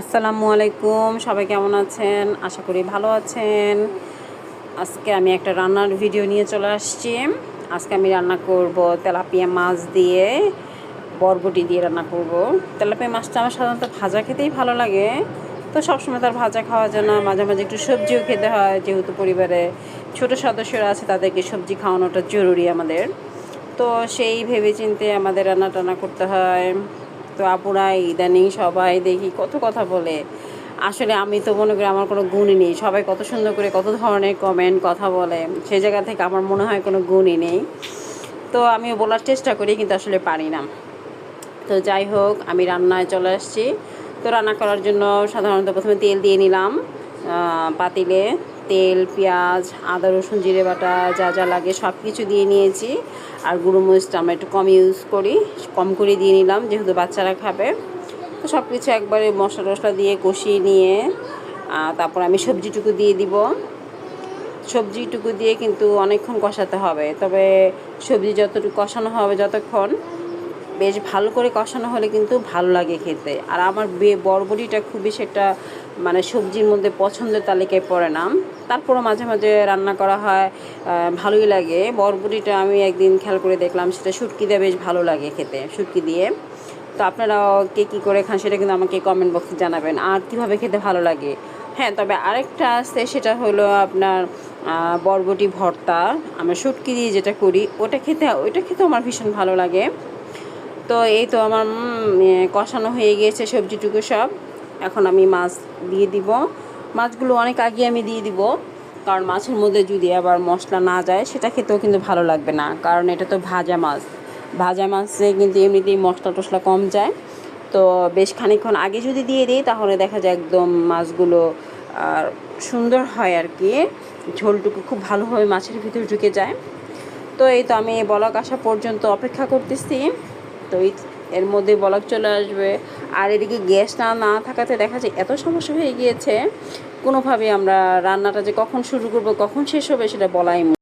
আসসালামু আলাইকুম, সবাই কেমন আছেন? আশা করি ভালো আছেন। আজকে আমি একটা রান্নার ভিডিও নিয়ে চলে আসছি। আজকে আমি রান্না করব তেলাপিয়া মাছ দিয়ে বরবটি দিয়ে রান্না করব। তেলাপিয়া মাছটা আমার সাধারণত ভাজা খেতেই ভালো লাগে, তো সবসময় তার ভাজা খাওয়া যায় না, মাঝে মাঝে একটু সবজিও খেতে হয়। যেহেতু পরিবারে ছোট সদস্যরা আছে, তাদেরকে সবজি খাওয়ানোটা জরুরি আমাদের। তো সেই ভেবেচিন্তে আমাদের রান্না টান্না করতে হয়। তো আপুরা ইদানিং সবাই দেখি কত কথা বলে। আসলে আমি তো মনে করি আমার কোনো গুণই নেই। সবাই কত সুন্দর করে কত ধরনের কমেন্ট কথা বলে, সেই জায়গা থেকে আমার মনে হয় কোনো গুণই নেই। তো আমিও বলার চেষ্টা করি, কিন্তু আসলে পারি না। তো যাই হোক, আমি রান্নায় চলে আসছি। তো রান্না করার জন্য সাধারণত প্রথমে তেল দিয়ে নিলাম পাতিলে। তেল, পেঁয়াজ, আদা, রসুন, জিরে বাটা, যা যা লাগে সব কিছু দিয়ে নিয়েছি। আর গুঁড়ো মরিচটা আমরা একটু কম ইউজ করি, কম করে দিয়ে নিলাম যেহেতু বাচ্চারা খাবে। তো সব কিছু একবারে মশলা টশলা দিয়ে কষিয়ে নিয়ে তারপর আমি সবজিটুকু দিয়ে দিব। সবজিটুকু দিয়ে কিন্তু অনেকক্ষণ কষাতে হবে, তবে সবজি যতটুকু কষানো হবে, যতক্ষণ বেশ ভালো করে কষানো হলে কিন্তু ভালো লাগে খেতে। আর আমার বরবটিটা খুবই সেটা মানে সবজির মধ্যে পছন্দের তালিকায় পড়ে না। তারপরও মাঝে মাঝে রান্না করা হয়, ভালোই লাগে। বরবটিটা আমি একদিন খেয়াল করে দেখলাম, সেটা শুটকি দিয়ে বেশ ভালো লাগে খেতে, শুটকি দিয়ে। তো আপনারাও কে কী করে খান সেটা কিন্তু আমাকে কমেন্ট বক্সে জানাবেন, আর কীভাবে খেতে ভালো লাগে। হ্যাঁ, তবে আরেকটা আছে, সেটা হলো আপনার বরবটি ভর্তা। আমরা শুটকি দিয়ে যেটা করি, ওটা খেতে আমার ভীষণ ভালো লাগে। তো এই তো আমার কষানো হয়ে গিয়েছে সবজিটুকু সব। এখন আমি মাছ দিয়ে দিব। মাছগুলো অনেক আগে আমি দিয়ে দিব, কারণ মাছের মধ্যে যদি আবার মশলা না যায় সেটা খেতেও কিন্তু ভালো লাগবে না, কারণ এটা তো ভাজা মাছ। ভাজা মাছে কিন্তু এমনিতেই মশলা টশলা কম যায়। তো বেশ খানিকক্ষণ আগে যদি দিয়ে দিই, তাহলে দেখা যায় একদম মাছগুলো আর সুন্দর হয় আর কি। ঝোলটুকু খুব ভালোভাবে মাছের ভিতরে ঢুকে যায়। তো এই তো আমি বলক আসা পর্যন্ত অপেক্ষা করতেছি। তো এর মধ্যে বলক চলে আসবে। আর এদিকে গ্যাস না থাকাতে দেখা যায় এত সমস্যা হয়ে গিয়েছে, কোনোভাবে আমরা রান্নাটা যে কখন শুরু করব, কখন শেষ হবে, সেটা বলাই